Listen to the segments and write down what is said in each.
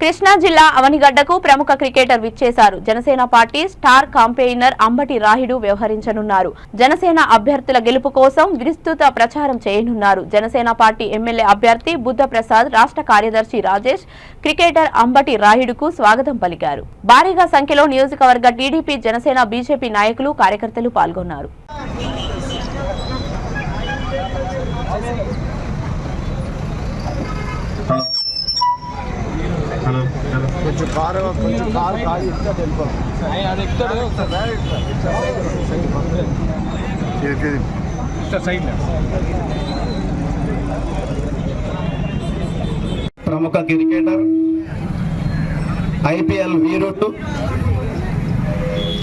కృష్ణా జిల్లా అవనిగడ్డకు ప్రముఖ క్రికెటర్ విచ్చేశారు. Janasena party star campaigner Ambati Rayudu వ్యవహరించనున్నారు. జనసేన అభ్యర్థుల గెలుపు కోసం విస్తృత ప్రచారం చేయనున్నారు. జనసేన పార్టీ ఎమ్మెల్యే అభ్యర్థి బుద్ధప్రసాద్, రాష్ట్ర కార్యదర్శి రాజేష్ క్రికెటర్ అంబటి రాయుడుకు స్వాగతం పలికారు. భారీగా సంఖ్యలో నియోజకవర్గ టీడీపీ, జనసేన, బీజేపీ నాయకులు, కార్యకర్తలు పాల్గొన్నారు. కొంచెం కారు ఖాళీ ఇస్తే ప్రముఖ క్రికెటర్, ఐపీఎల్ వీరుడు,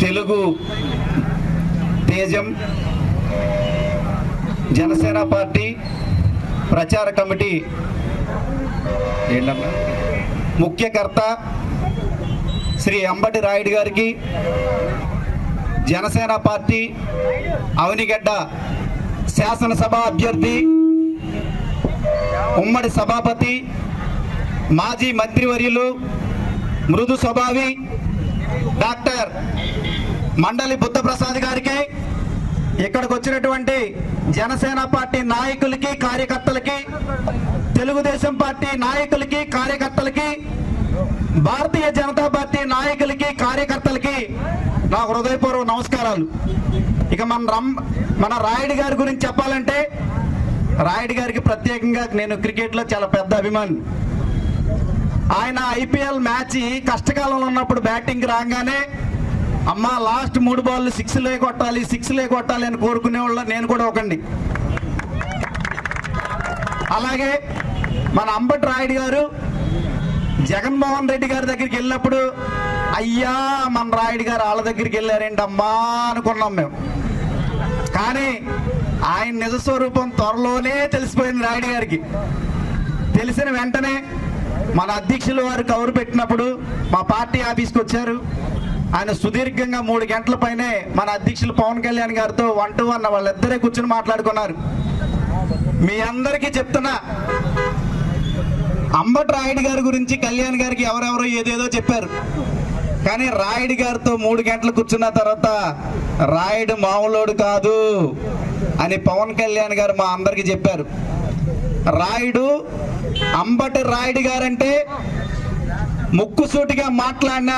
తెలుగు తేజం, జనసేన పార్టీ ప్రచార కమిటీ ఏంటన్నా ముఖ్యకర్త శ్రీ అంబటి రాయుడు గారికి, జనసేన పార్టీ అవనిగడ్డ శాసనసభ అభ్యర్థి, ఉమ్మడి సభాపతి, మాజీ మంత్రివర్యులు, మృదు స్వభావి డాక్టర్ మండలి బుద్ధప్రసాద్ గారికి, ఇక్కడికి వచ్చినటువంటి జనసేన పార్టీ నాయకులకి, కార్యకర్తలకి, తెలుగుదేశం పార్టీ నాయకులకి, కార్యకర్తలకి, భారతీయ జనతా పార్టీ నాయకులకి, కార్యకర్తలకి నా హృదయపూర్వక నమస్కారాలు. ఇక మన రాయుడు గారి గురించి చెప్పాలంటే, రాయుడు గారికి ప్రత్యేకంగా నేను క్రికెట్లో చాలా పెద్ద అభిమాని. ఆయన ఐపీఎల్ మ్యాచ్ కష్టకాలంలో ఉన్నప్పుడు బ్యాటింగ్ రాగానే అమ్మా లాస్ట్ 3 బాళ్ళు సిక్స్లే కొట్టాలి అని కోరుకునేవాళ్ళు నేను కూడా ఒకండి. అలాగే మన అంబటి రాయుడు గారు జగన్మోహన్ రెడ్డి గారి దగ్గరికి వెళ్ళినప్పుడు, అయ్యా మన రాయుడు గారు వాళ్ళ దగ్గరికి వెళ్ళారేంటమ్మా అనుకున్నాం మేము. కానీ ఆయన నిజస్వరూపం త్వరలోనే తెలిసిపోయింది రాయుడు గారికి. తెలిసిన వెంటనే మన అధ్యక్షులు వారు కౌరు పెట్టినప్పుడు మా పార్టీ ఆఫీస్కి వచ్చారు. ఆయన సుదీర్ఘంగా 3 గంటల పైనే మన అధ్యక్షులు పవన్ కళ్యాణ్ గారితో 1-to-1 వాళ్ళిద్దరే కూర్చుని మాట్లాడుకున్నారు. మీ అందరికీ చెప్తున్నా, అంబటి రాయుడు గారి గురించి కళ్యాణ్ గారికి ఎవరెవరో ఏదేదో చెప్పారు. కానీ రాయుడు గారితో 3 గంటలు కూర్చున్న తర్వాత రాయుడు మామూలోడు కాదు అని పవన్ కళ్యాణ్ గారు మా అందరికీ చెప్పారు. రాయుడు, అంబటి రాయుడు గారంటే ముక్కుసూటిగా మాట్లాడిన